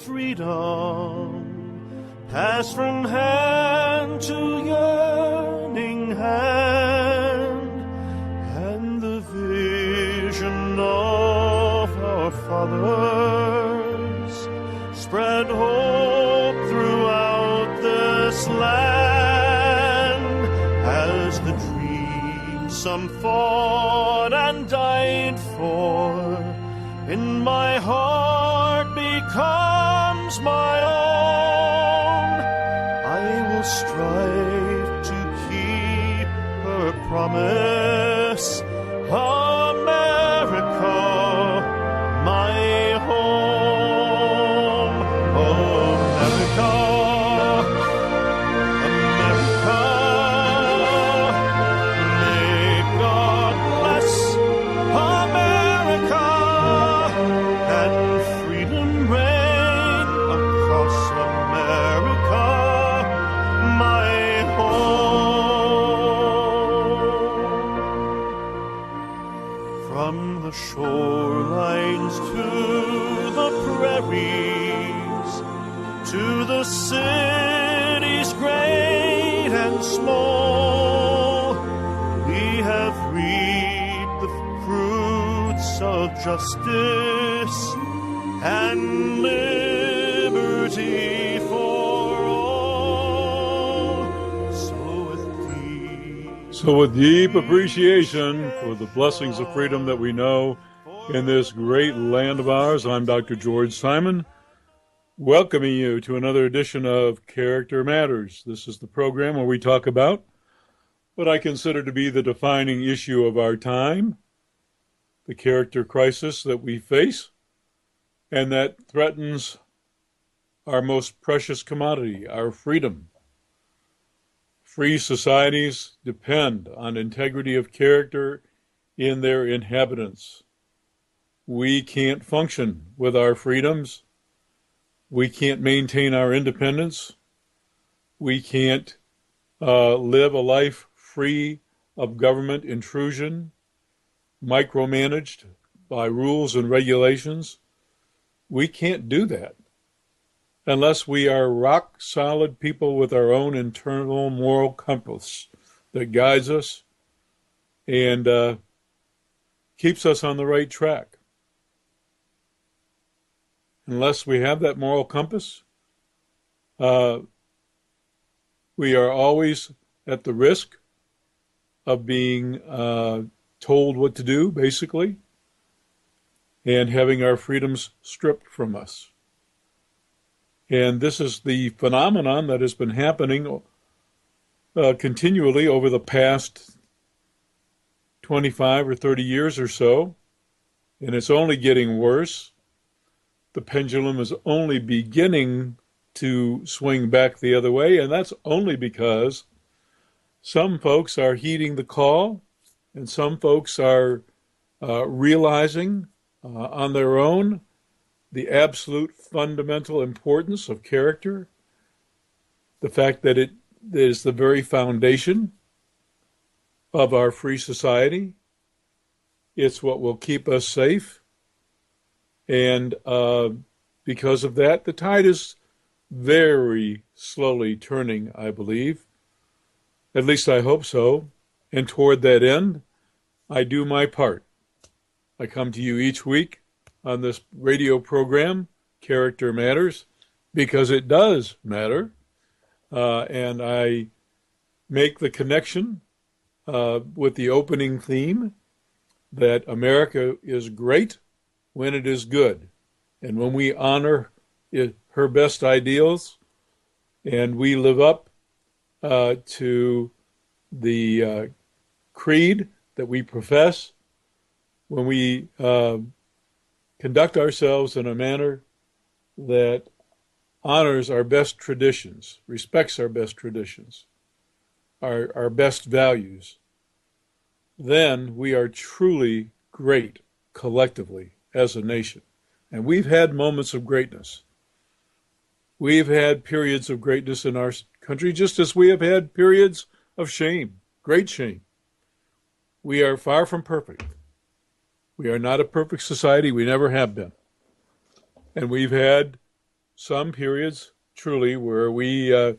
freedom, pass from hand to yearning hand, and the vision of our fathers spread hope throughout this land, as the dream some fought and died for in my heart becomes my own. I will strive to keep her promise, America, my home. America, America, may God bless America, and freedom reign across America, my home. From the shorelines to the prairies, to the cities great and small, we have reaped the fruits of justice and liberty for all. So with deep appreciation for the blessings of freedom that we know in this great land of ours, I'm Dr. George Simon, welcoming you to another edition of Character Matters. This is the program where we talk about what I consider to be the defining issue of our time, the character crisis that we face, and that threatens our most precious commodity, our freedom. Free societies depend on integrity of character in their inhabitants. We can't function with our freedoms. We can't maintain our independence. We can't live a life free of government intrusion, micromanaged by rules and regulations. We can't do that unless we are rock-solid people with our own internal moral compass that guides us and keeps us on the right track. Unless we have that moral compass, we are always at the risk of being told what to do, basically, and having our freedoms stripped from us. And this is the phenomenon that has been happening continually over the past 25 or 30 years or so, and it's only getting worse. The pendulum is only beginning to swing back the other way, and that's only because some folks are heeding the call, and some folks are realizing on their own the absolute fundamental importance of character, the fact that it is the very foundation of our free society. It's what will keep us safe. And because of that, the tide is very slowly turning, I believe. At least I hope so. And toward that end, I do my part. I come to you each week on this radio program, Character Matters, because it does matter. And I make the connection with the opening theme that America is great when it is good. And when we honor her best ideals and we live up to the creed that we profess, when we conduct ourselves in a manner that honors our best traditions, respects our best traditions, our best values, then we are truly great collectively as a nation. And we've had moments of greatness. We've had periods of greatness in our country, just as we have had periods of shame, great shame. We are far from perfect. We are not a perfect society. We never have been. And we've had some periods truly where we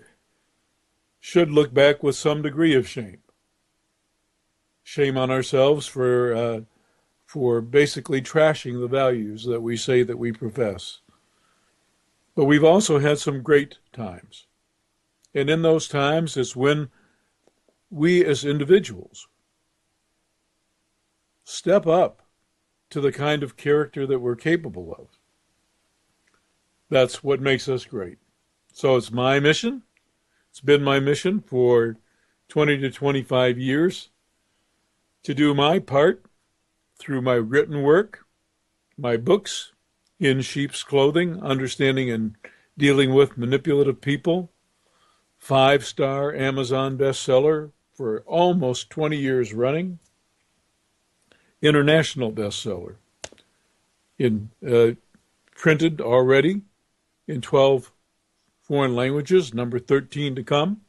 should look back with some degree of shame. Shame on ourselves for basically trashing the values that we say that we profess. But we've also had some great times. And in those times, it's when we as individuals step up to the kind of character that we're capable of. That's what makes us great. So it's my mission. It's been my mission for 20 to 25 years to do my part through my written work, my books, In Sheep's Clothing, Understanding and Dealing with Manipulative People, 5-star Amazon bestseller for almost 20 years running, international bestseller, printed already in 12 foreign languages, number 13 to come.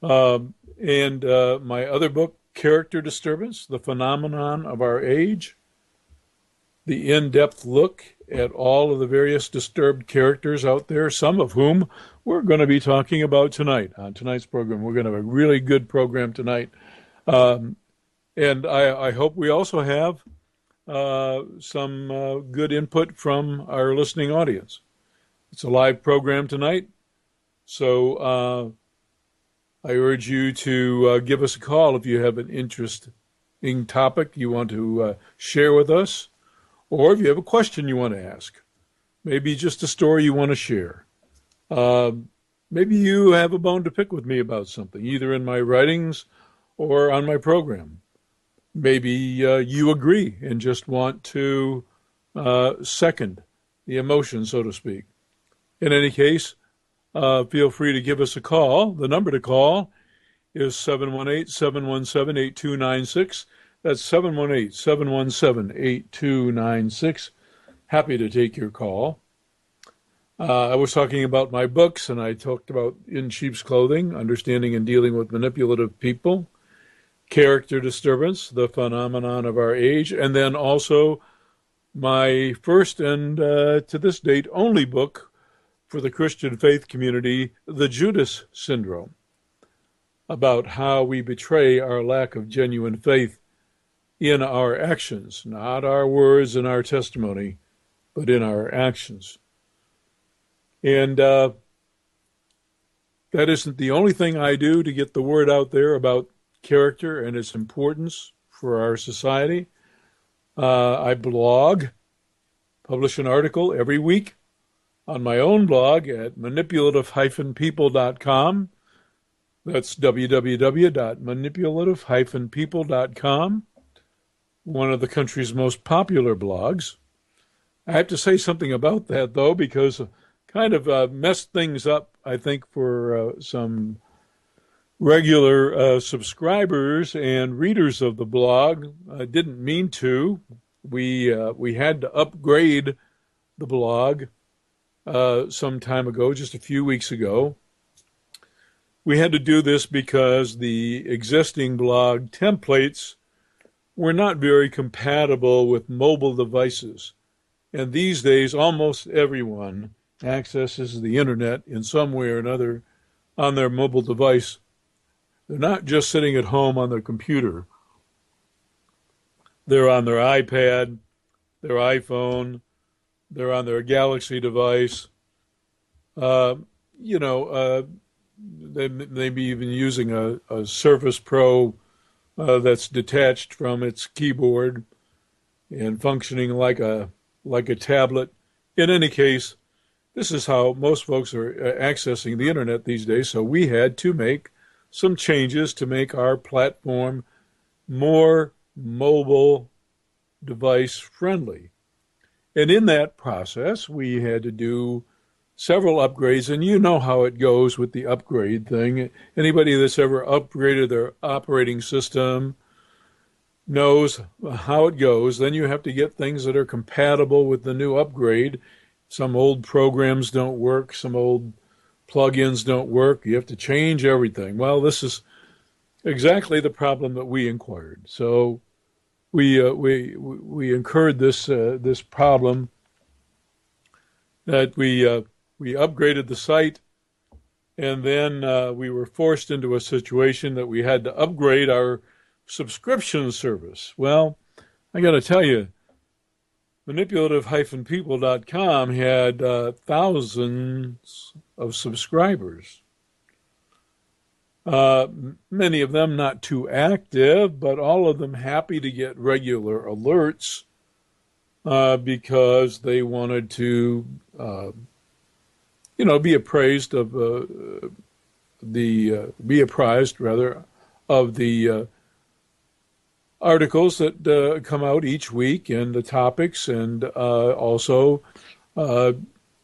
And my other book, Character Disturbance, The Phenomenon of Our Age, the in-depth look at all of the various disturbed characters out there, some of whom we're going to be talking about tonight on tonight's program. We're going to have a really good program tonight. And I hope we also have some good input from our listening audience. It's a live program tonight, so I urge you to give us a call if you have an interesting topic you want to share with us, or if you have a question you want to ask, maybe just a story you want to share. Maybe you have a bone to pick with me about something, either in my writings or on my program. Maybe you agree and just want to second the emotion, so to speak. In any case, feel free to give us a call. The number to call is 718-717-8296. That's 718-717-8296. Happy to take your call. I was talking about my books, and I talked about In Sheep's Clothing, Understanding and Dealing with Manipulative People, Character Disturbance, The Phenomenon of Our Age, and then also my first and to this date only book for the Christian faith community, The Judas Syndrome, about how we betray our lack of genuine faith in our actions, not our words and our testimony, but in our actions. And that isn't the only thing I do to get the word out there about character and its importance for our society. I blog, publish an article every week on my own blog at manipulative-people.com. That's www.manipulative-people.com, one of the country's most popular blogs. I have to say something about that, though, because kind of messed things up, I think, for some regular subscribers and readers of the blog. I didn't mean to. We had to upgrade the blog some time ago, just a few weeks ago. We had to do this because the existing blog templates were not very compatible with mobile devices. And these days, almost everyone accesses the internet in some way or another on their mobile device. They're not just sitting at home on their computer. They're on their iPad, their iPhone, they're on their Galaxy device. They may be even using a Surface Pro that's detached from its keyboard and functioning like a tablet. In any case, this is how most folks are accessing the internet these days, so we had to make some changes to make our platform more mobile device friendly. And in that process, we had to do several upgrades, and you know how it goes with the upgrade thing. Anybody that's ever upgraded their operating system knows how it goes. Then you have to get things that are compatible with the new upgrade. Some old programs don't work, some old plugins don't work. You have to change everything. Well, this is exactly the problem that we inquired. So we incurred this problem that we upgraded the site, and then we were forced into a situation that we had to upgrade our subscription service. Well, I got to tell you, manipulative-people.com had thousands of subscribers. Many of them not too active, but all of them happy to get regular alerts because they wanted to, be apprised of be apprised rather of the articles that come out each week and the topics, and also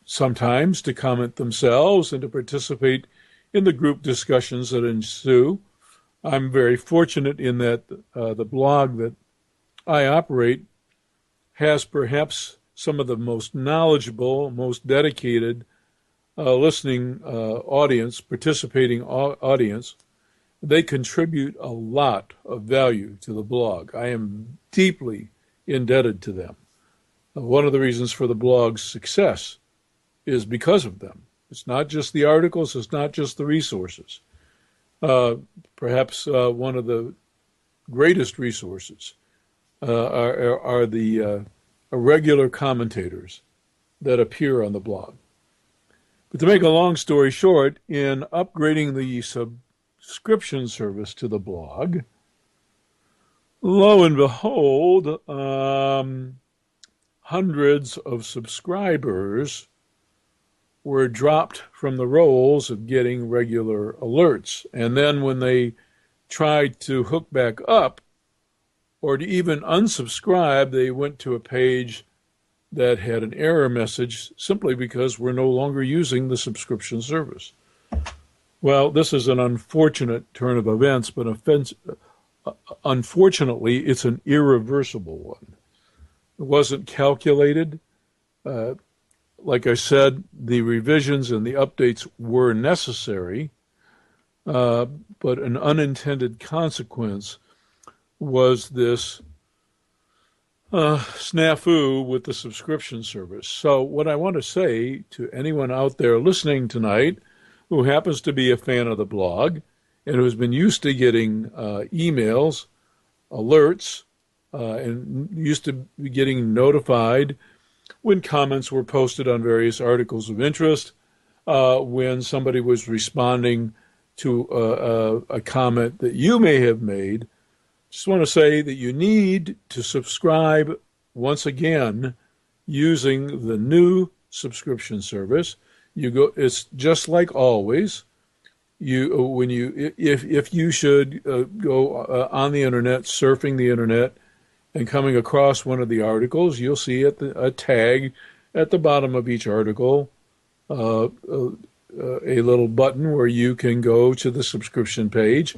sometimes to comment themselves and to participate in the group discussions that ensue. I'm very fortunate in that the blog that I operate has perhaps some of the most knowledgeable, most dedicated listening audience, participating audience. They contribute a lot of value to the blog. I am deeply indebted to them. One of the reasons for the blog's success is because of them. It's not just the articles, it's not just the resources. Perhaps one of the greatest resources are the regular commentators that appear on the blog. But to make a long story short, in upgrading the subscription service to the blog, lo and behold, hundreds of subscribers were dropped from the rolls of getting regular alerts. And then when they tried to hook back up or to even unsubscribe, they went to a page that had an error message simply because we're no longer using the subscription service. Well, this is an unfortunate turn of events, but unfortunately, it's an irreversible one. It wasn't calculated. Like I said, the revisions and the updates were necessary, but an unintended consequence was this snafu with the subscription service. So what I want to say to anyone out there listening tonight who happens to be a fan of the blog and who's been used to getting emails, alerts, and used to be getting notified when comments were posted on various articles of interest, when somebody was responding to a comment that you may have made, just want to say that you need to subscribe once again using the new subscription service. It's just like always. If you should go on the internet, surfing the internet, and coming across one of the articles, you'll see a tag at the bottom of each article, a little button where you can go to the subscription page.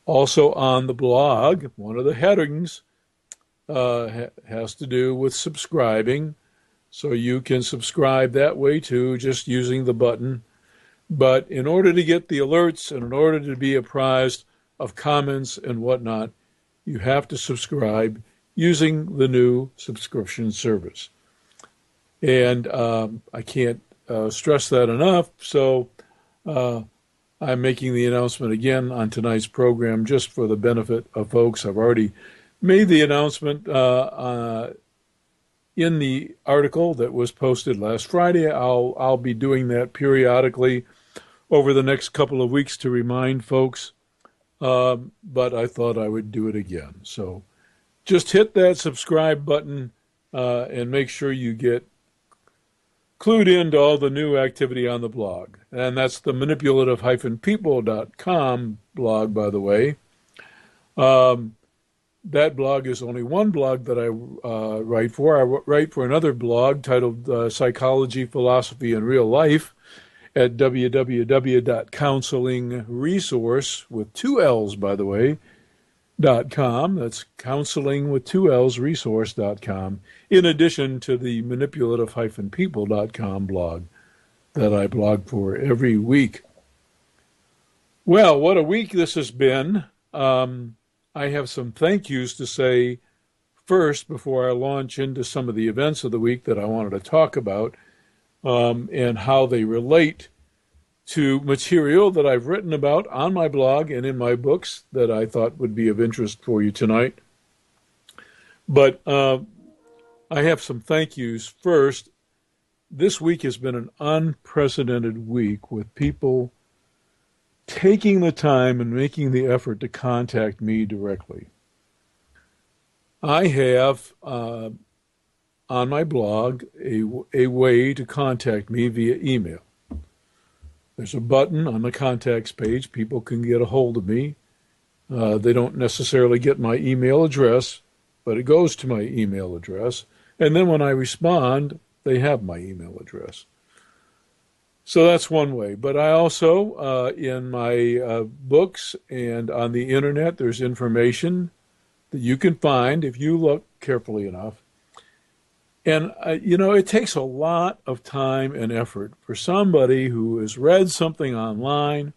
Also on the blog, one of the headings has to do with subscribing. So you can subscribe that way too, just using the button. But in order to get the alerts and in order to be apprised of comments and whatnot, you have to subscribe using the new subscription service. And I can't stress that enough. So I'm making the announcement again on tonight's program just for the benefit of folks. I've already made the announcement in the article that was posted last Friday. I'll be doing that periodically over the next couple of weeks to remind folks, but I thought I would do it again. So just hit that subscribe button and make sure you get clued into all the new activity on the blog. And that's the manipulative-people.com blog, by the way. That blog is only one blog that I write for. I write for another blog titled Psychology, Philosophy, and Real Life at www.counselingresource, with two L's, by the way, .com. That's counseling with two L's, resource.com, in addition to the manipulative-people.com blog that I blog for every week. Well, what a week this has been. I have some thank yous to say first before I launch into some of the events of the week that I wanted to talk about. and how they relate to material that I've written about on my blog and in my books that I thought would be of interest for you tonight. But I have some thank yous. First, this week has been an unprecedented week with people taking the time and making the effort to contact me directly. I have on my blog a way to contact me via email. There's a button on the contacts page. People can get a hold of me. They don't necessarily get my email address, but it goes to my email address. And then when I respond, they have my email address. So that's one way. But I also, in my books and on the internet, there's information that you can find if you look carefully enough. And, it takes a lot of time and effort for somebody who has read something online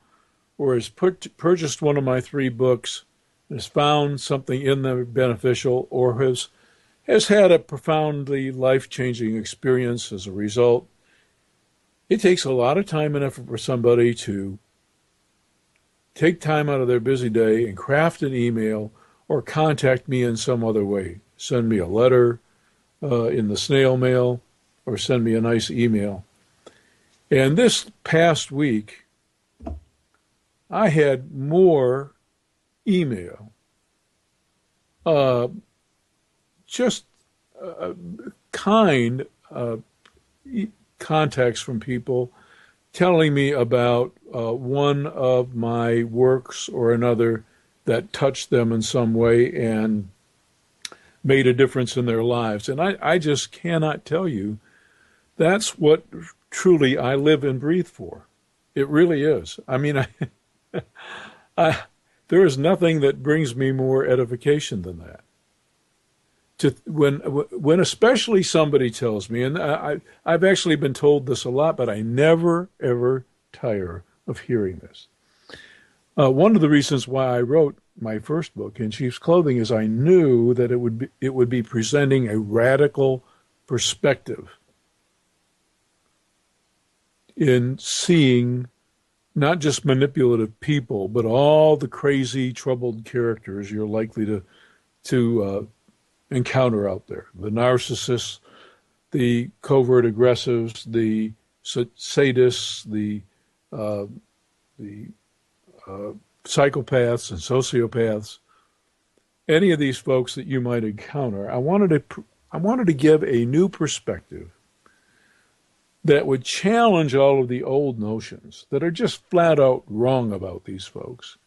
or has purchased one of my 3 books, has found something in them beneficial, or has had a profoundly life-changing experience as a result. It takes a lot of time and effort for somebody to take time out of their busy day and craft an email or contact me in some other way. Send me a letter in the snail mail or send me a nice email. And this past week, I had more email, just kind contacts from people telling me about one of my works or another that touched them in some way and made a difference in their lives. And I just cannot tell you, that's what truly I live and breathe for. It really is. I mean, there is nothing that brings me more edification than that. When especially somebody tells me, and I've actually been told this a lot, but I never, ever tire of hearing this. One of the reasons why I wrote my first book, In Sheep's Clothing, is I knew that it would be presenting a radical perspective in seeing not just manipulative people, but all the crazy, troubled characters you're likely to encounter out there. The narcissists, the covert aggressives, the sadists, the psychopaths and sociopaths, any of these folks that you might encounter. I wanted to give a new perspective that would challenge all of the old notions that are just flat out wrong about these folks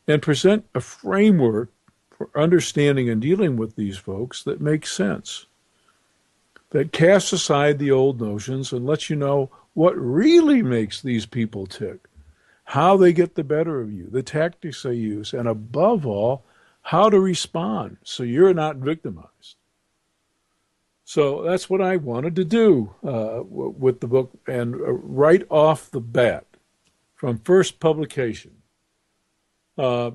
and present a framework for understanding and dealing with these folks that makes sense, that casts aside the old notions and lets you know what really makes these people tick, how they get the better of you, the tactics they use, and above all, how to respond so you're not victimized. So that's what I wanted to do with the book. And right off the bat, from first publication, I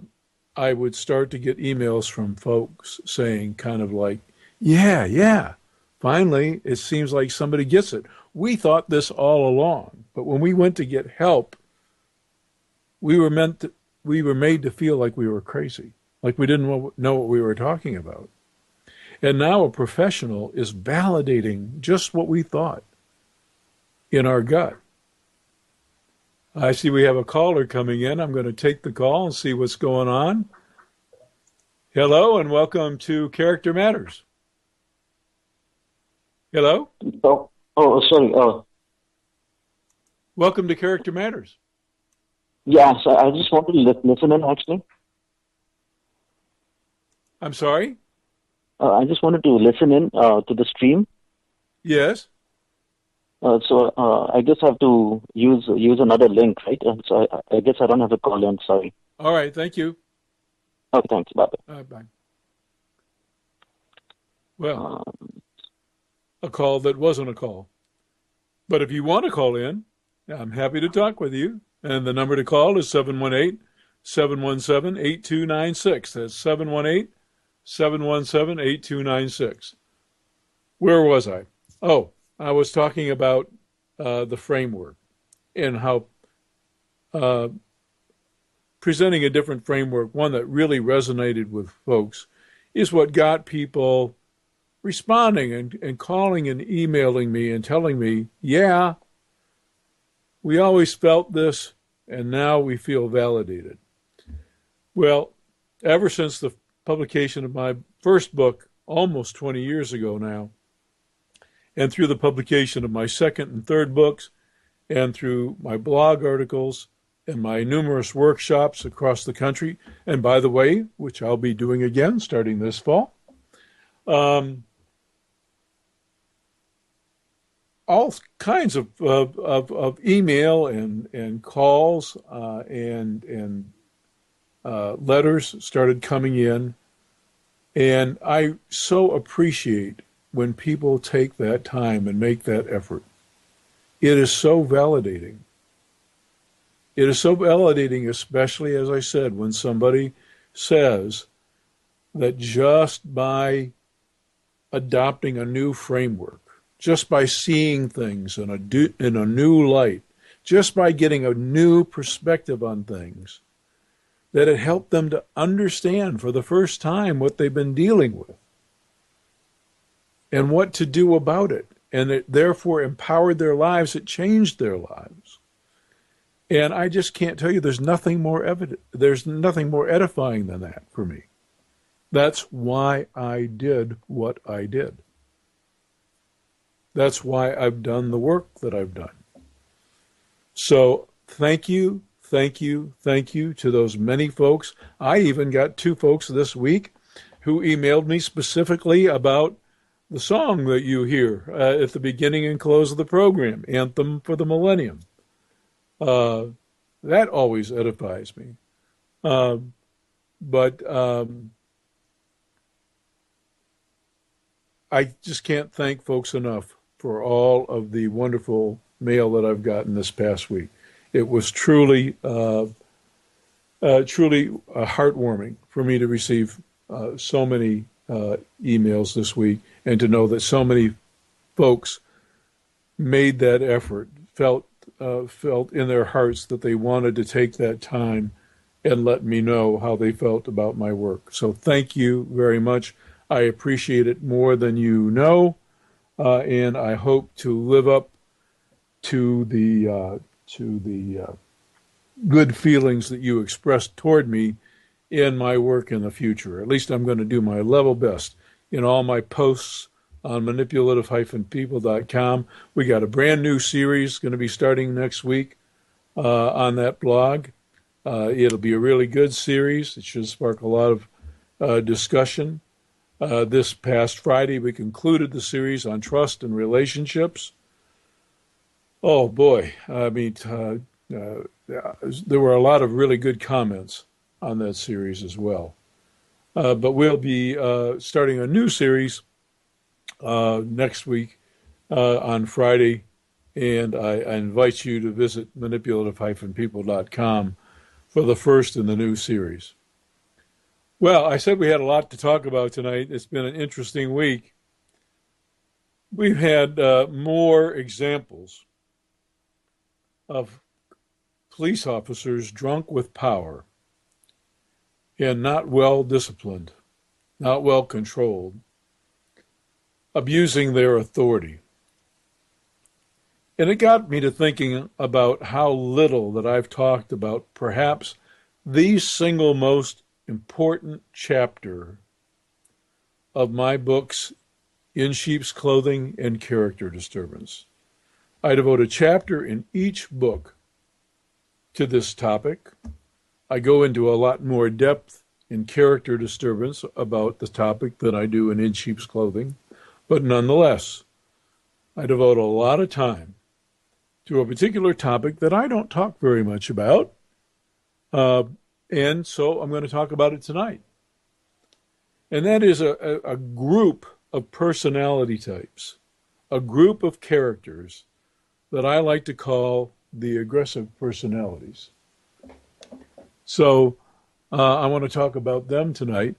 would start to get emails from folks saying kind of like, yeah, finally, it seems like somebody gets it. We thought this all along, but when we went to get help, we were made to feel like we were crazy, like we didn't know what we were talking about. And now a professional is validating just what we thought in our gut. I see we have a caller coming in. I'm going to take the call and see what's going on. Hello and welcome to Character Matters. Hello? Sorry. Welcome to Character Matters. Yeah, so I just wanted to listen in, actually. I'm sorry? I just wanted to listen in to the stream. Yes. So I guess I have to use another link, right? So I guess I don't have to call in. Sorry. All right. Thank you. Okay, thanks. Bye. Bye. Well, a call that wasn't a call. But if you want to call in, I'm happy to talk with you. And the number to call is 718-717-8296. That's 718-717-8296. Where was I? Oh, I was talking about the framework and how presenting a different framework, one that really resonated with folks, is what got people responding and calling and emailing me and telling me, yeah, we always felt this, and now we feel validated. Well, ever since the publication of my first book, almost 20 years ago now, and through the publication of my second and third books, and through my blog articles and my numerous workshops across the country, and by the way, which I'll be doing again starting this fall, all kinds of email and calls and letters started coming in, and I so appreciate when people take that time and make that effort. It is so validating. It is so validating, especially, as I said, when somebody says that just by adopting a new framework, just by seeing things in a new light, just by getting a new perspective on things, that it helped them to understand for the first time what they've been dealing with and what to do about it. And it therefore empowered their lives. It changed their lives. And I just can't tell you, there's nothing more edifying than that for me. That's why I did what I did. That's why I've done the work that I've done. So thank you to those many folks. I even got 2 folks this week who emailed me specifically about the song that you hear at the beginning and close of the program, Anthem for the Millennium. That always edifies me. But I just can't thank folks enough for all of the wonderful mail that I've gotten this past week. It was truly heartwarming for me to receive so many emails this week, and to know that so many folks made that effort, felt in their hearts that they wanted to take that time and let me know how they felt about my work. So thank you very much. I appreciate it more than you know, and I hope to live up to the good feelings that you expressed toward me in my work in the future. At least I'm going to do my level best in all my posts on manipulative-people.com. We got a brand new series going to be starting next week on that blog. It'll be a really good series. It should spark a lot of discussion. This past Friday, we concluded the series on trust and relationships. Oh, boy. I mean, there were a lot of really good comments on that series as well. But we'll be starting a new series next week on Friday, and I invite you to visit manipulative-people.com for the first in the new series. Well, I said we had a lot to talk about tonight. It's been an interesting week. We've had more examples of police officers drunk with power and not well disciplined, not well controlled, abusing their authority. And it got me to thinking about how little that I've talked about perhaps the single most important chapter of my books, In Sheep's Clothing and Character Disturbance. I devote a chapter in each book to this topic. I go into a lot more depth in character disturbance about the topic than I do in Sheep's Clothing, but nonetheless, I devote a lot of time to a particular topic that I don't talk very much about, and so I'm going to talk about it tonight. And that is a group of personality types, a group of characters that I like to call the aggressive personalities. So I want to talk about them tonight.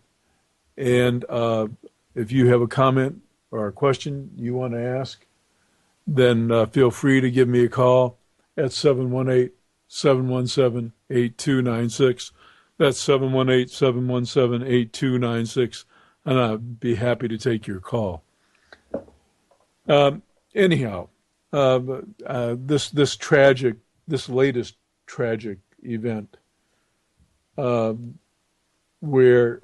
And if you have a comment or a question you want to ask, then feel free to give me a call at 718-717-8296. That's 718-717-8296, and I'd be happy to take your call. Anyhow, this latest tragic event, where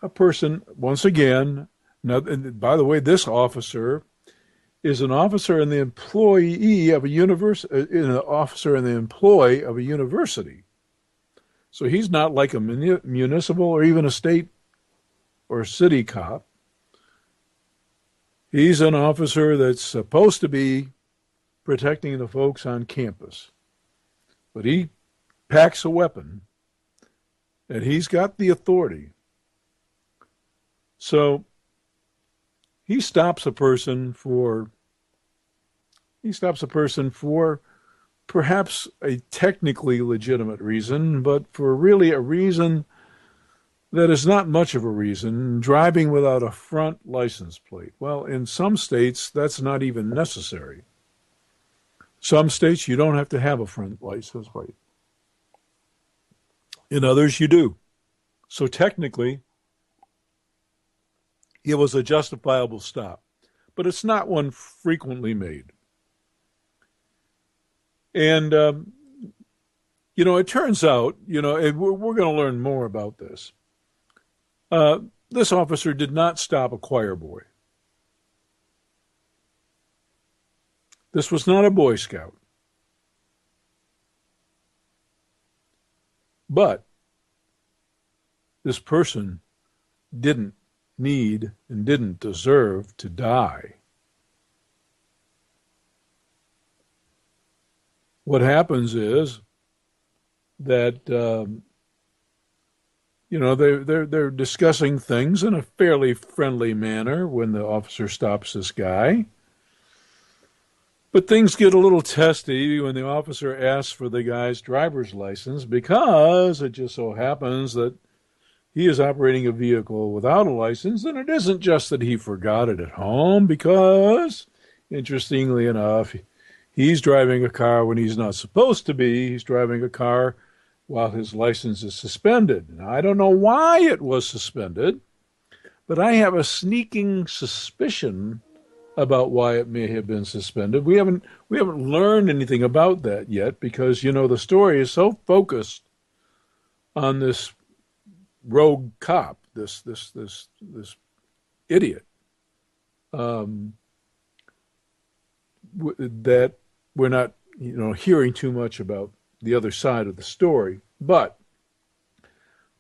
a person, once again, now, and by the way, this officer is an officer in the employee of a officer in the employ of a university. So he's not like a municipal or even a state or city cop. He's an officer that's supposed to be protecting the folks on campus. But he packs a weapon, and he's got the authority. So he stops a person for perhaps a technically legitimate reason, but for really a reason that is not much of a reason, driving without a front license plate. Well, in some states, that's not even necessary. Some states, you don't have to have a front license plate. In others, you do. So technically, it was a justifiable stop, but it's not one frequently made. And, it turns out, and we're going to learn more about this. This officer did not stop a choir boy. This was not a Boy Scout. But this person didn't need and didn't deserve to die. What happens is that they're discussing things in a fairly friendly manner when the officer stops this guy. But things get a little testy when the officer asks for the guy's driver's license, because it just so happens that he is operating a vehicle without a license, and it isn't just that he forgot it at home, because, interestingly enough, he's driving a car when he's not supposed to be. He's driving a car while his license is suspended. Now, I don't know why it was suspended, but I have a sneaking suspicion about why it may have been suspended. We haven't learned anything about that yet, because the story is so focused on this rogue cop, this idiot, that we're not hearing too much about the other side of the story. But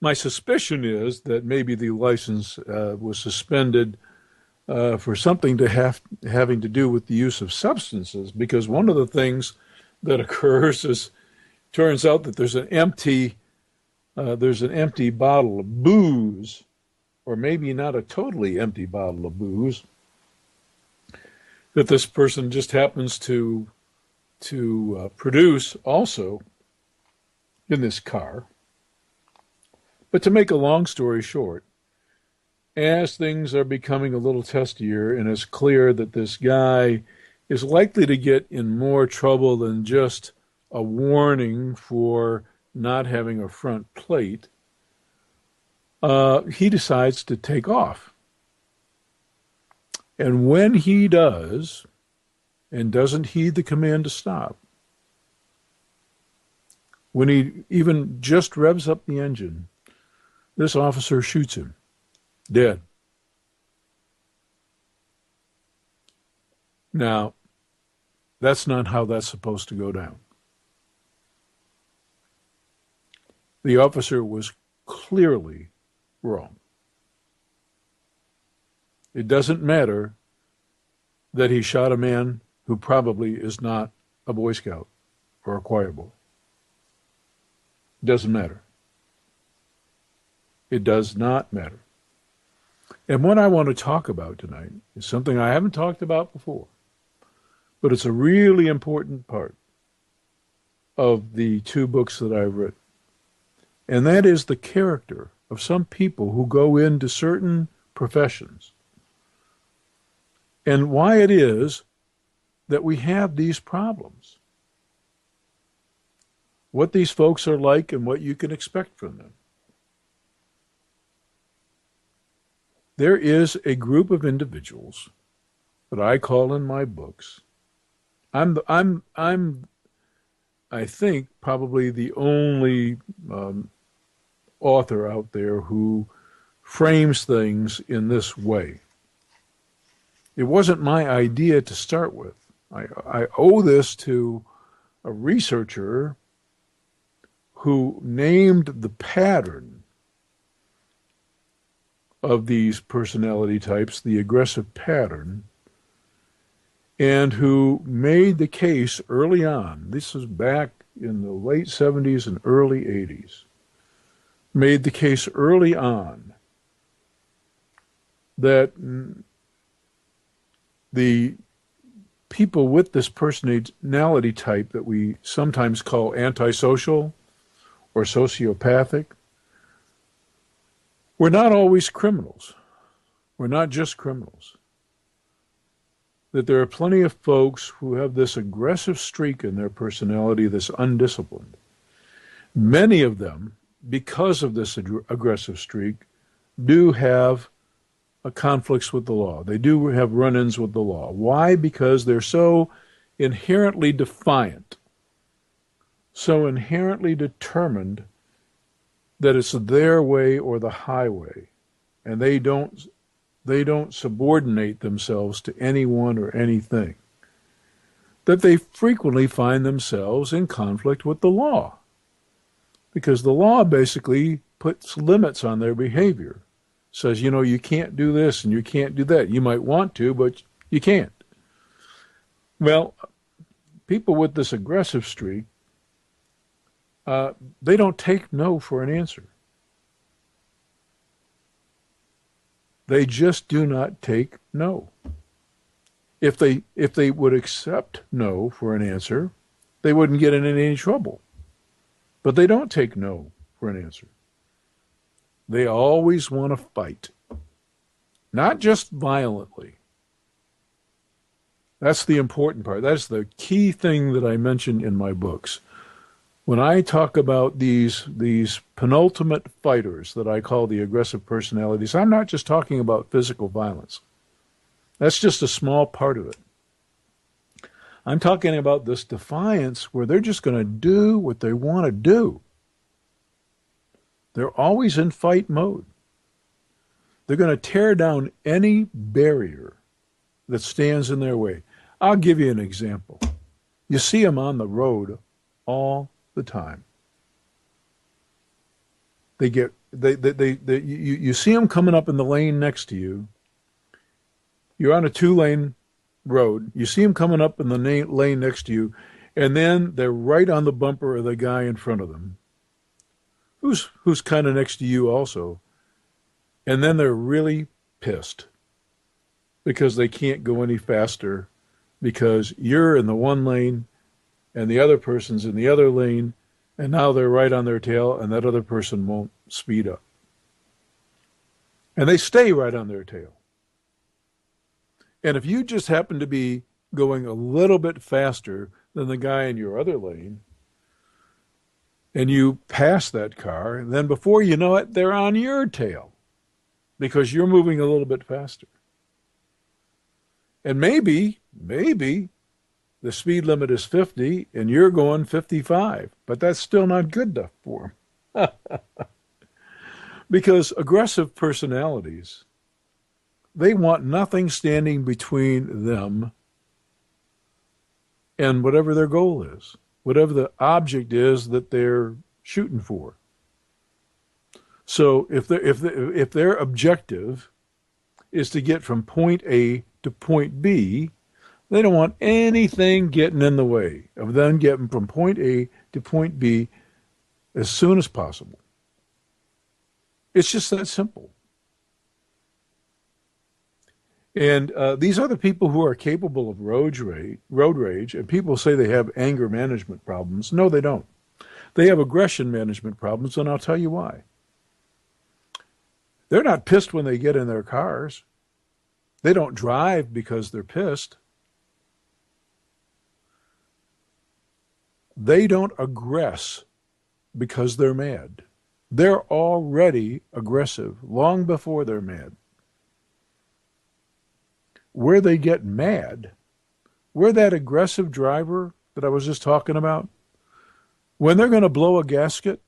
my suspicion is that maybe the license was suspended for something having to do with the use of substances, because one of the things that occurs is, turns out that there's an empty bottle of booze, or maybe not a totally empty bottle of booze, that this person just happens to produce also in this car. But to make a long story short, as things are becoming a little testier, and it's clear that this guy is likely to get in more trouble than just a warning for not having a front plate, he decides to take off. And when he does, and doesn't heed the command to stop, when he even just revs up the engine, this officer shoots him dead. Now, that's not how that's supposed to go down. The officer was clearly wrong. It doesn't matter that he shot a man who probably is not a Boy Scout or a choir boy. It doesn't matter. It does not matter. And what I want to talk about tonight is something I haven't talked about before, but it's a really important part of the two books that I've written. And that is the character of some people who go into certain professions, and why it is that we have these problems. What these folks are like and what you can expect from them. There is a group of individuals that I call in my books. I think, probably the only author out there who frames things in this way. It wasn't my idea to start with. I owe this to a researcher who named the pattern of these personality types, the aggressive pattern, and who made the case early on, this was back in the late 70s and early 80s, made the case early on that the people with this personality type that we sometimes call antisocial or sociopathic were not always criminals. We're not just criminals. That there are plenty of folks who have this aggressive streak in their personality, this undisciplined. Many of them, because of this aggressive streak, do have conflicts with the law. They do have run-ins with the law. Why? Because they're so inherently defiant, so inherently determined that it's their way or the highway, and they don't subordinate themselves to anyone or anything, that they frequently find themselves in conflict with the law, because the law basically puts limits on their behavior. Says, you can't do this and you can't do that. You might want to, but you can't. Well, people with this aggressive streak, they don't take no for an answer. They just do not take no. If they would accept no for an answer, they wouldn't get in any trouble. But they don't take no for an answer. They always want to fight. Not just violently. That's the important part. That's the key thing that I mention in my books. When I talk about these penultimate fighters that I call the aggressive personalities, I'm not just talking about physical violence. That's just a small part of it. I'm talking about this defiance where they're just going to do what they want to do. They're always in fight mode. They're going to tear down any barrier that stands in their way. I'll give you an example. You see them on the road all the time. You see them coming up in the lane next to you. You're on a 2-lane road. You see them coming up in the lane next to you, and then they're right on the bumper of the guy in front of them, who's kind of next to you also. And then they're really pissed because they can't go any faster because you're in the one lane and the other person's in the other lane, and now they're right on their tail, and that other person won't speed up. And they stay right on their tail. And if you just happen to be going a little bit faster than the guy in your other lane, and you pass that car, and then before you know it, they're on your tail because you're moving a little bit faster. And maybe the speed limit is 50 and you're going 55, but that's still not good enough for them. Because aggressive personalities, they want nothing standing between them and whatever their goal is, whatever the object is that they're shooting for. So if their objective is to get from point A to point B, they don't want anything getting in the way of them getting from point A to point B as soon as possible. It's just that simple. And these are the people who are capable of road rage, and people say they have anger management problems. No, they don't. They have aggression management problems, and I'll tell you why. They're not pissed when they get in their cars. They don't drive because they're pissed. they don't aggress because they're mad. They're already aggressive long before they're mad. Where they get mad, where that aggressive driver that I was just talking about, when they're going to blow a gasket,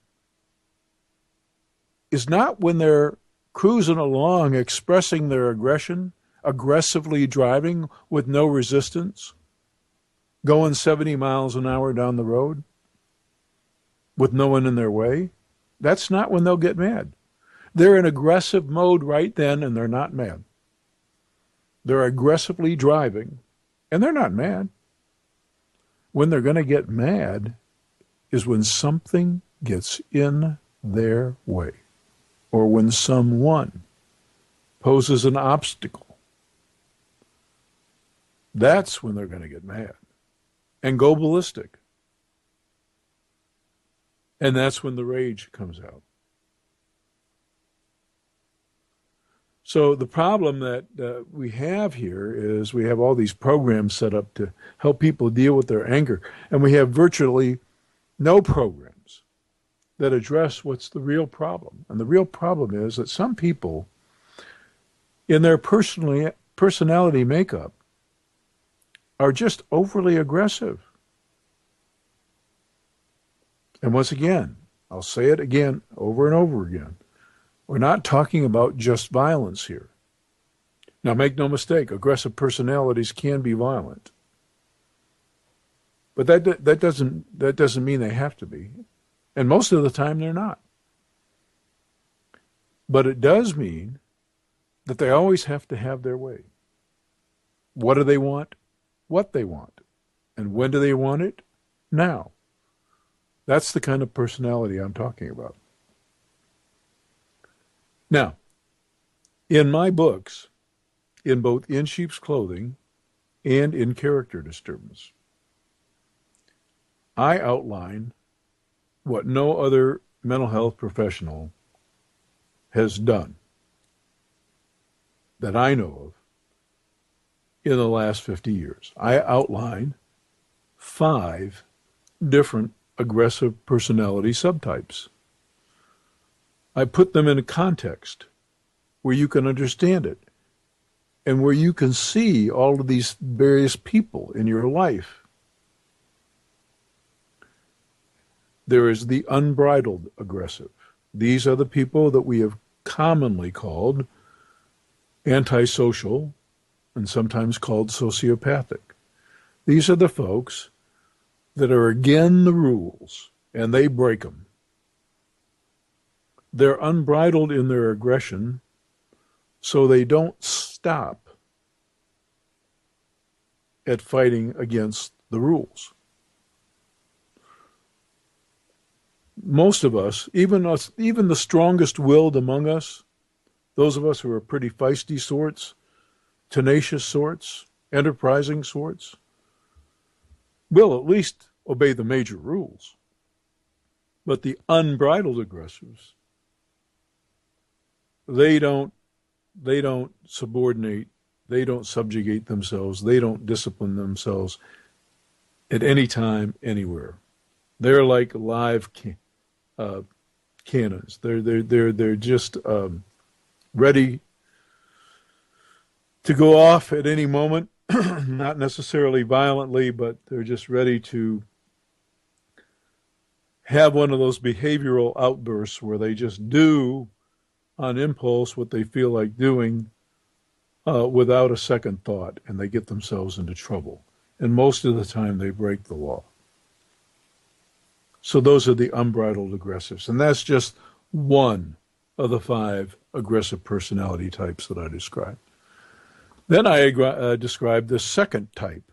is not when they're cruising along expressing their aggression, aggressively driving with no resistance, going 70 miles an hour down the road with no one in their way. That's not when they'll get mad. They're in aggressive mode right then, and they're not mad. They're aggressively driving, and they're not mad. When they're going to get mad is when something gets in their way, or when someone poses an obstacle. That's when they're going to get mad and go ballistic. And that's when the rage comes out. So the problem that we have here is we have all these programs set up to help people deal with their anger, and we have virtually no programs that address what's the real problem. And the real problem is that some people, in their personality makeup, are just overly aggressive. And once again, I'll say it again, over and over again, we're not talking about just violence here. Now, make no mistake, aggressive personalities can be violent. But that doesn't mean they have to be. And most of the time, they're not. But it does mean that they always have to have their way. What do they want? What they want. And when do they want it? Now. That's the kind of personality I'm talking about. Now, in my books, in both In Sheep's Clothing and in Character Disturbance, I outline what no other mental health professional has done that I know of in the last 50 years. I outline 5 different aggressive personality subtypes. I put them in a context where you can understand it and where you can see all of these various people in your life. There is the unbridled aggressive. These are the people that we have commonly called antisocial and sometimes called sociopathic. These are the folks that are against the rules, and they break them. They're unbridled in their aggression, so they don't stop at fighting against the rules. Most of us, even the strongest-willed among us, those of us who are pretty feisty sorts, tenacious sorts, enterprising sorts, will at least obey the major rules. But the unbridled aggressives, they don't subordinate, they don't subjugate themselves, they don't discipline themselves at any time, anywhere. They're like live cannons. They're just ready to go off at any moment. Not necessarily violently, but they're just ready to have one of those behavioral outbursts where they just do on impulse what they feel like doing without a second thought, and they get themselves into trouble. And most of the time they break the law. So those are the unbridled aggressives. And that's just one of the 5 aggressive personality types that I described. Then I described the second type.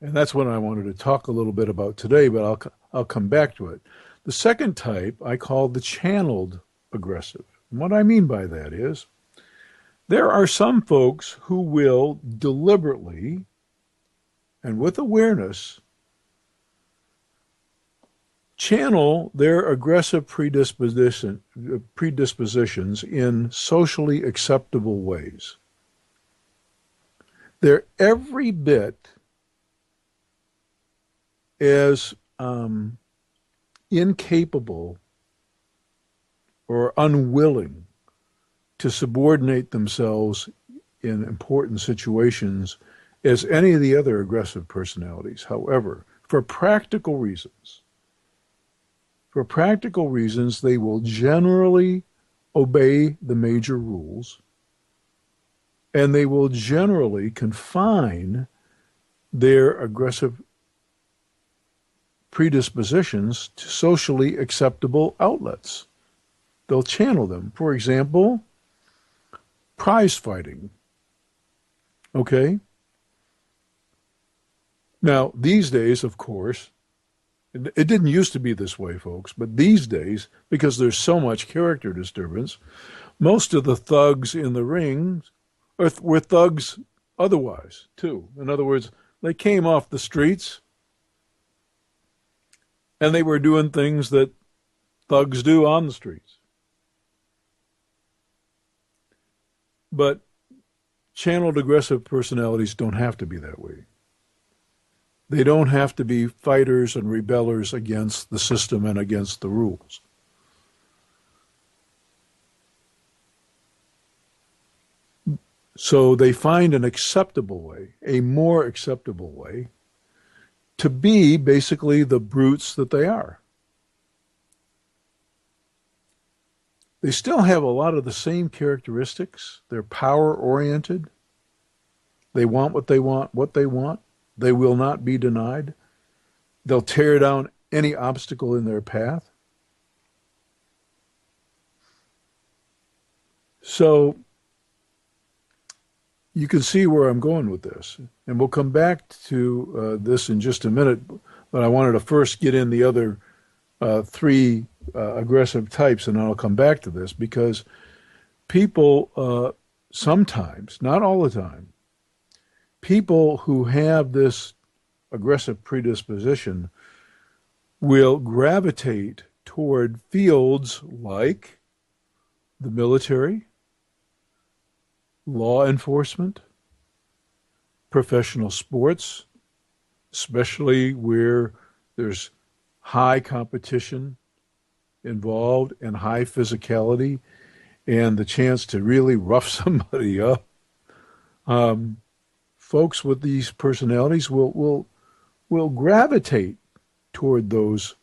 And that's what I wanted to talk a little bit about today, but I'll come back to it. The second type I call the channeled aggressive. And what I mean by that is there are some folks who will deliberately and with awareness channel their aggressive predispositions in socially acceptable ways. They're every bit as incapable or unwilling to subordinate themselves in important situations as any of the other aggressive personalities. However, for practical reasons, they will generally obey the major rules, and they will generally confine their aggressive predispositions to socially acceptable outlets. They'll channel them. For example, prize fighting. Okay? Now, these days, of course, it didn't used to be this way, folks, but these days, because there's so much character disturbance, most of the thugs in the ring were thugs otherwise, too. In other words, they came off the streets and they were doing things that thugs do on the streets. But channeled aggressive personalities don't have to be that way. They don't have to be fighters and rebellers against the system and against the rules. So they find an acceptable way, a more acceptable way, to be basically the brutes that they are. They still have a lot of the same characteristics. They're power-oriented. They want what they want. They will not be denied. They'll tear down any obstacle in their path. So you can see where I'm going with this. And we'll come back to this in just a minute, but I wanted to first get in the other three aggressive types, and I'll come back to this, because people sometimes, not all the time, people who have this aggressive predisposition will gravitate toward fields like the military, law enforcement, professional sports, especially where there's high competition involved and high physicality and the chance to really rough somebody up. Folks with these personalities will gravitate toward those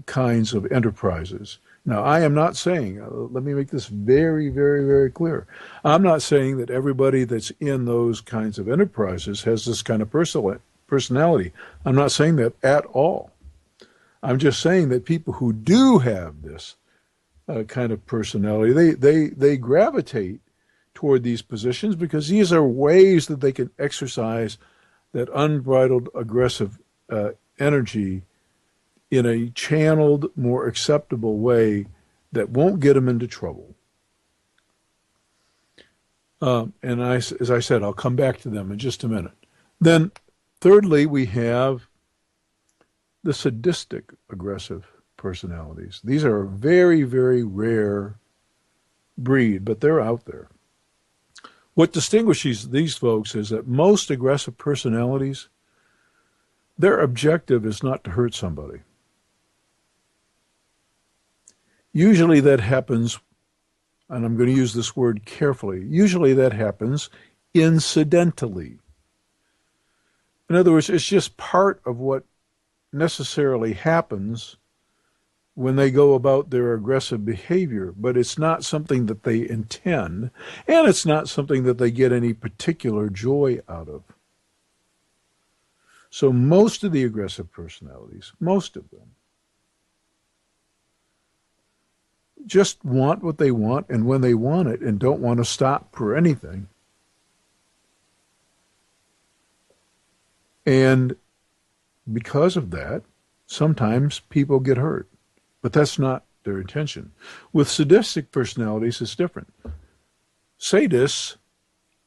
kinds of enterprises. Now, I am not saying, let me make this very, very, very clear. I'm not saying that everybody that's in those kinds of enterprises has this kind of personality. I'm not saying that at all. I'm just saying that people who do have this kind of personality, they gravitate toward these positions because these are ways that they can exercise that unbridled aggressive energy in a channeled, more acceptable way that won't get them into trouble. As I said, I'll come back to them in just a minute. Then, thirdly, we have the sadistic aggressive personalities. These are a very, very rare breed, but they're out there. What distinguishes these folks is that most aggressive personalities, their objective is not to hurt somebody. Usually that happens, and I'm going to use this word carefully, usually that happens incidentally. In other words, it's just part of what necessarily happens when they go about their aggressive behavior, but it's not something that they intend, and it's not something that they get any particular joy out of. So most of the aggressive personalities, most of them, just want what they want and when they want it and don't want to stop for anything. And because of that, sometimes people get hurt. But that's not their intention. With sadistic personalities, it's different. Sadists,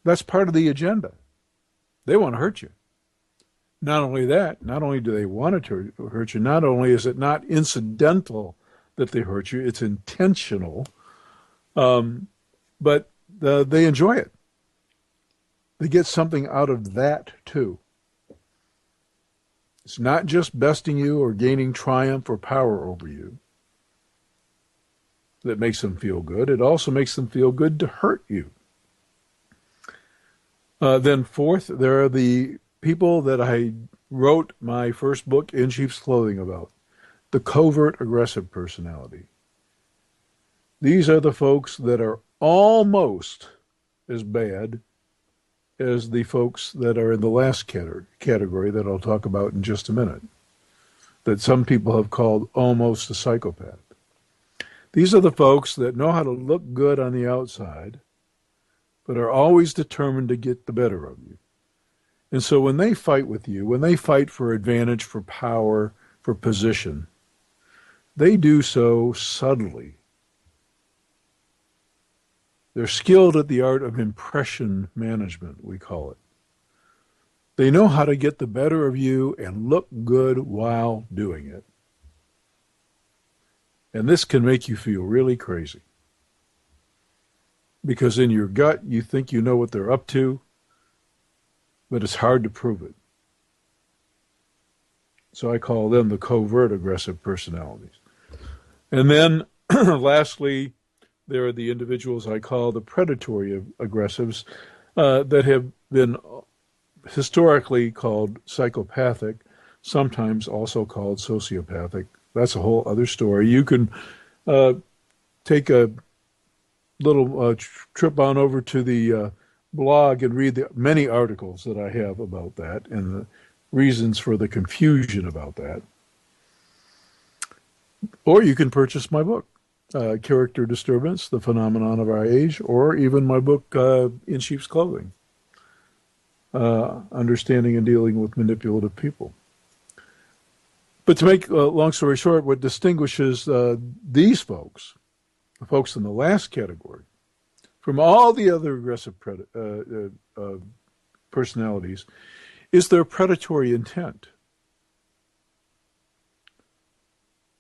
that's part of the agenda. They want to hurt you. Not only that, not only do they want to hurt you, not only is it not incidental that they hurt you, it's intentional, but they enjoy it. They get something out of that too. It's not just besting you or gaining triumph or power over you that makes them feel good. It also makes them feel good to hurt you. Then fourth, there are the people that I wrote my first book, In Sheep's Clothing, about, the covert aggressive personality. These are the folks that are almost as bad as the folks that are in the last category that I'll talk about in just a minute, that some people have called almost a psychopath. These are the folks that know how to look good on the outside, but are always determined to get the better of you. And so when they fight with you, when they fight for advantage, for power, for position, they do so subtly. They're skilled at the art of impression management, we call it. They know how to get the better of you and look good while doing it. And this can make you feel really crazy. Because in your gut, you think you know what they're up to, but it's hard to prove it. So I call them the covert aggressive personalities. And then, lastly, there are the individuals I call the predatory aggressives that have been historically called psychopathic, sometimes also called sociopathic. That's a whole other story. You can take a little trip on over to the blog and read the many articles that I have about that and the reasons for the confusion about that. Or you can purchase my book, Character Disturbance, The Phenomenon of Our Age, or even my book, In Sheep's Clothing, Understanding and Dealing with Manipulative People. But to make a long story short, what distinguishes these folks, the folks in the last category, from all the other aggressive personalities, is their predatory intent.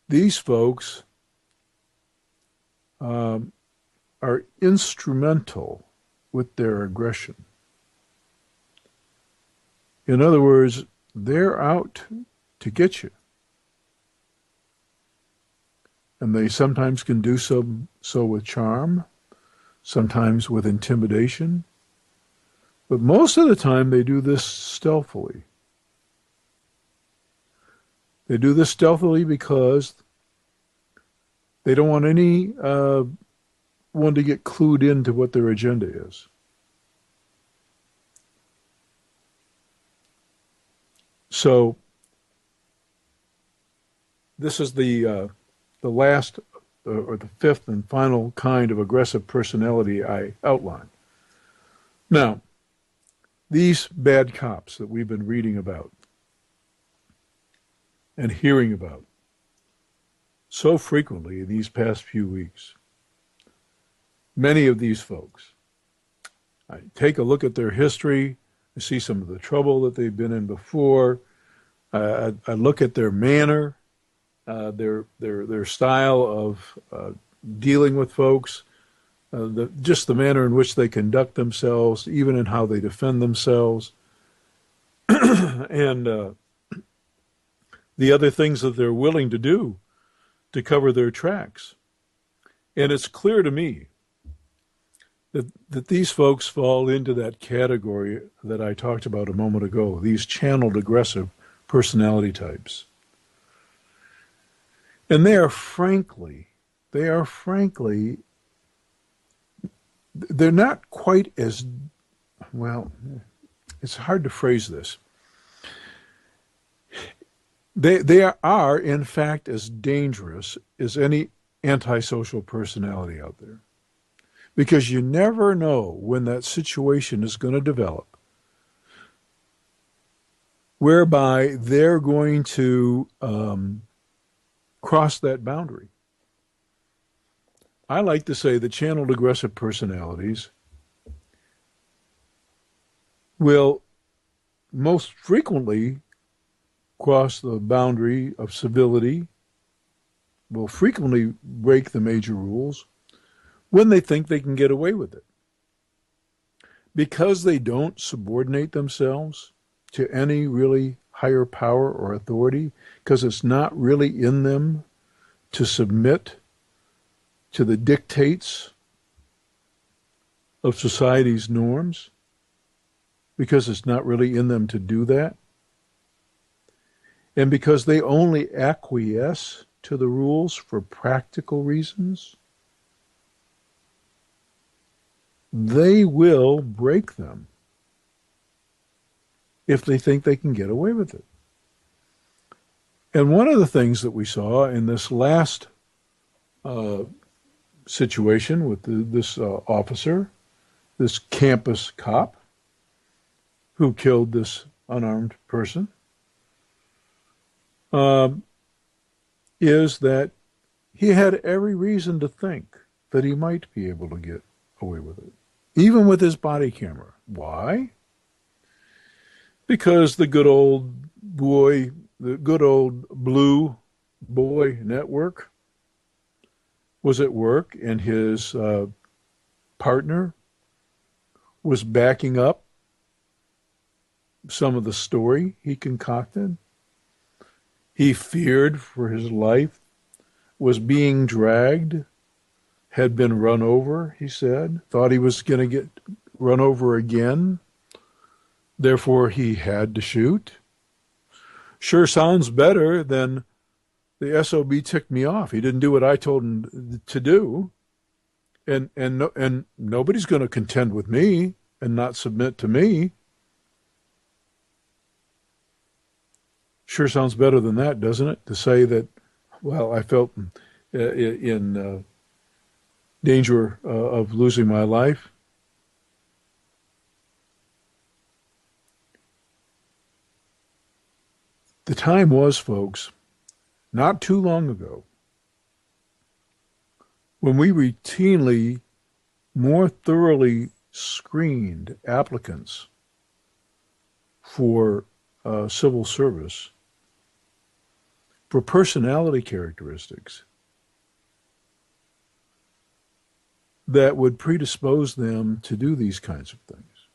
These folks are instrumental with their aggression. In other words, they're out to get you. And they sometimes can do so with charm, sometimes with intimidation, but most of the time they do this stealthily. They do this stealthily because they don't want anyone to get clued into what their agenda is. So this is the last or the fifth and final kind of aggressive personality I outline. Now, these bad cops that we've been reading about and hearing about so frequently in these past few weeks, many of these folks, I take a look at their history, I see some of the trouble that they've been in before, I look at their manner, their style of dealing with folks, just the manner in which they conduct themselves, even in how they defend themselves, and the other things that they're willing to do to cover their tracks. And it's clear to me that these folks fall into that category that I talked about a moment ago, these channeled aggressive personality types. And they are frankly, they're not quite as, well, it's hard to phrase this. They are, in fact, as dangerous as any antisocial personality out there. Because you never know when that situation is going to develop whereby they're going to cross that boundary. I like to say that channeled aggressive personalities will most frequently cross the boundary of civility, will frequently break the major rules when they think they can get away with it. Because they don't subordinate themselves to any really higher power or authority because it's not really in them to submit to the dictates of society's norms, because it's not really in them to do that, and because they only acquiesce to the rules for practical reasons, they will break them if they think they can get away with it. And one of the things that we saw in this last situation with this officer, this campus cop who killed this unarmed person, is that he had every reason to think that he might be able to get away with it, even with his body camera. Why? Because the good old blue boy network was at work, and his partner was backing up some of the story he concocted. He feared for his life, was being dragged, had been run over, he said, thought he was going to get run over again. Therefore, he had to shoot. Sure sounds better than the SOB ticked me off. He didn't do what I told him to do. And nobody's going to contend with me and not submit to me. Sure sounds better than that, doesn't it? To say that, well, I felt in danger of losing my life. The time was, folks, not too long ago, when we routinely, more thoroughly screened applicants for civil service for personality characteristics that would predispose them to do these kinds of things.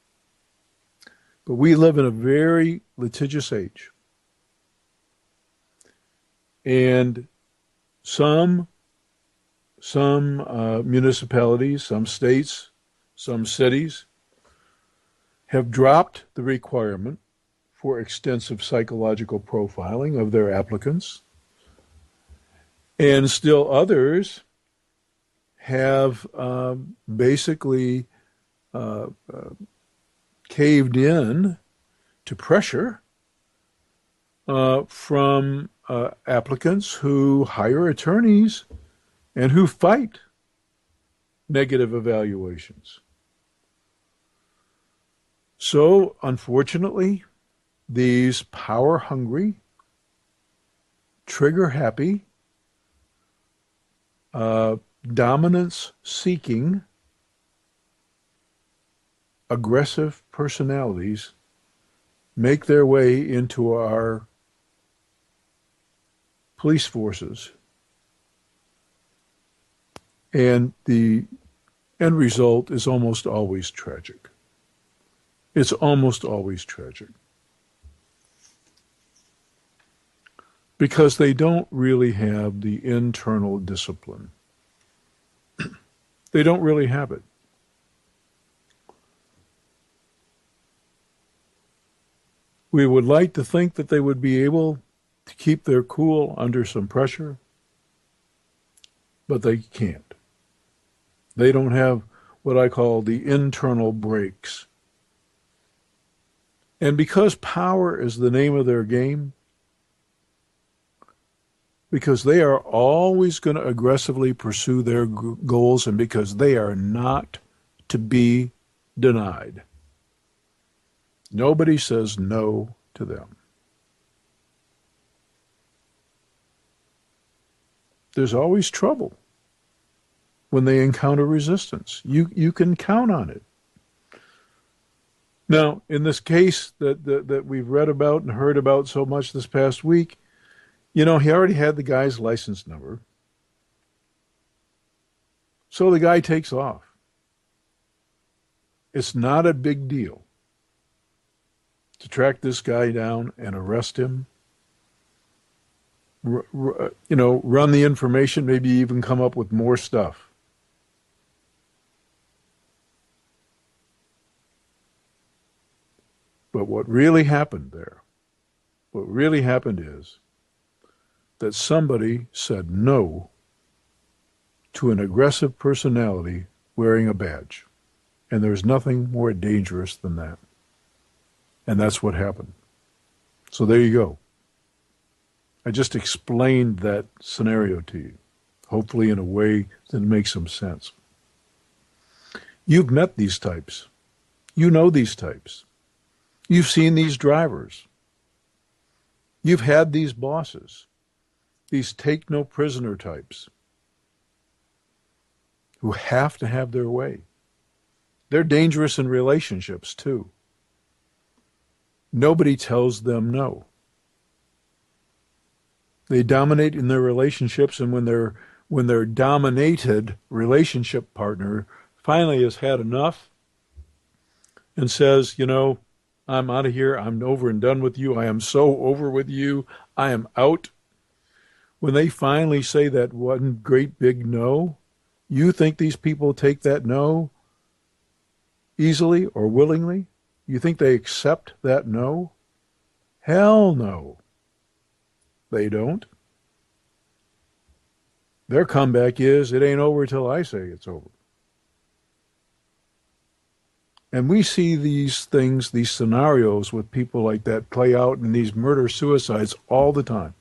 But we live in a very litigious age. And some municipalities, some states, some cities have dropped the requirement for extensive psychological profiling of their applicants. And still others have basically caved in to pressure from applicants who hire attorneys and who fight negative evaluations. So, unfortunately, these power-hungry, trigger-happy, dominance-seeking, aggressive personalities make their way into our police forces. And the end result is almost always tragic. It's almost always tragic. Because they don't really have the internal discipline. They don't really have it. We would like to think that they would be able to keep their cool under some pressure, but they can't. They don't have what I call the internal brakes. And because power is the name of their game, because they are always going to aggressively pursue their goals, and because they are not to be denied, nobody says no to them. There's always trouble when they encounter resistance. You can count on it. Now, in this case that we've read about and heard about so much this past week, he already had the guy's license number. So the guy takes off. It's not a big deal to track this guy down and arrest him. Run the information, maybe even come up with more stuff. But what really happened is that somebody said no to an aggressive personality wearing a badge. And there's nothing more dangerous than that. And that's what happened. So there you go. I just explained that scenario to you, hopefully in a way that makes some sense. You've met these types. You know these types. You've seen these drivers. You've had these bosses, these take no prisoner types who have to have their way. They're dangerous in relationships too. Nobody tells them no. They dominate in their relationships, and when their dominated relationship partner finally has had enough and says, I'm out of here, I'm over and done with you, I am so over with you, I am out. When they finally say that one great big no, you think these people take that no easily or willingly? You think they accept that no? Hell no. They don't. Their comeback is, it ain't over till I say it's over. And we see these things, these scenarios with people like that play out in these murder-suicides all the time,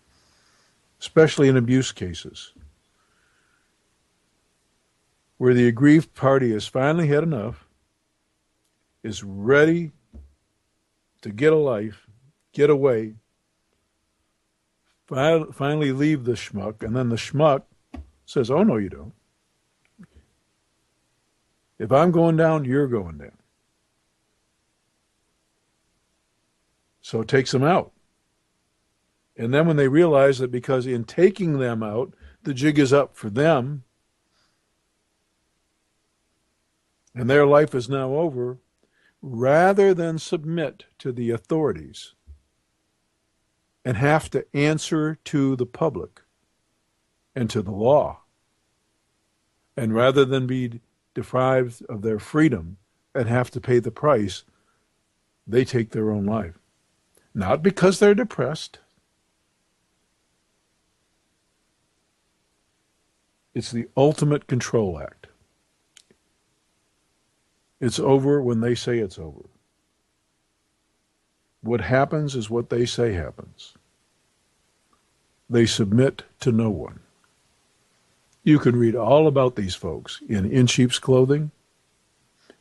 especially in abuse cases, where the aggrieved party has finally had enough, is ready to get a life, get away, finally leave the schmuck, and then the schmuck says, oh, no, you don't. If I'm going down, you're going down. So it takes them out. And then when they realize that because in taking them out, the jig is up for them, and their life is now over, rather than submit to the authorities and have to answer to the public and to the law, and rather than be deprived of their freedom and have to pay the price, they take their own life. Not because they're depressed. It's the ultimate control act. It's over when they say it's over. What happens is what they say happens. They submit to no one. You can read all about these folks in Sheep's Clothing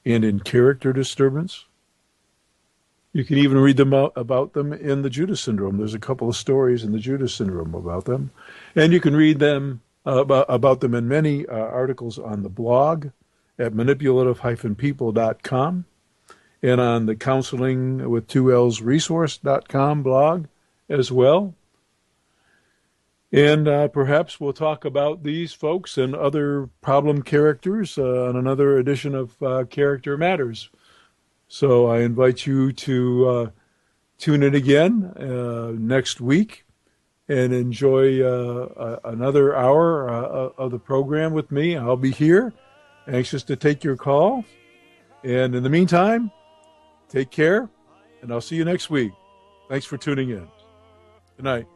and in Character Disturbance. You can even read them about them in the Judas Syndrome. There's a couple of stories in the Judas Syndrome about them. And you can read them about them in many articles on the blog at manipulative-people.com and on the Counseling with 2L's resource.com blog as well. And perhaps we'll talk about these folks and other problem characters on another edition of Character Matters. So I invite you to tune in again next week and enjoy another hour of the program with me. I'll be here, anxious to take your call. And in the meantime, take care, and I'll see you next week. Thanks for tuning in. Good night.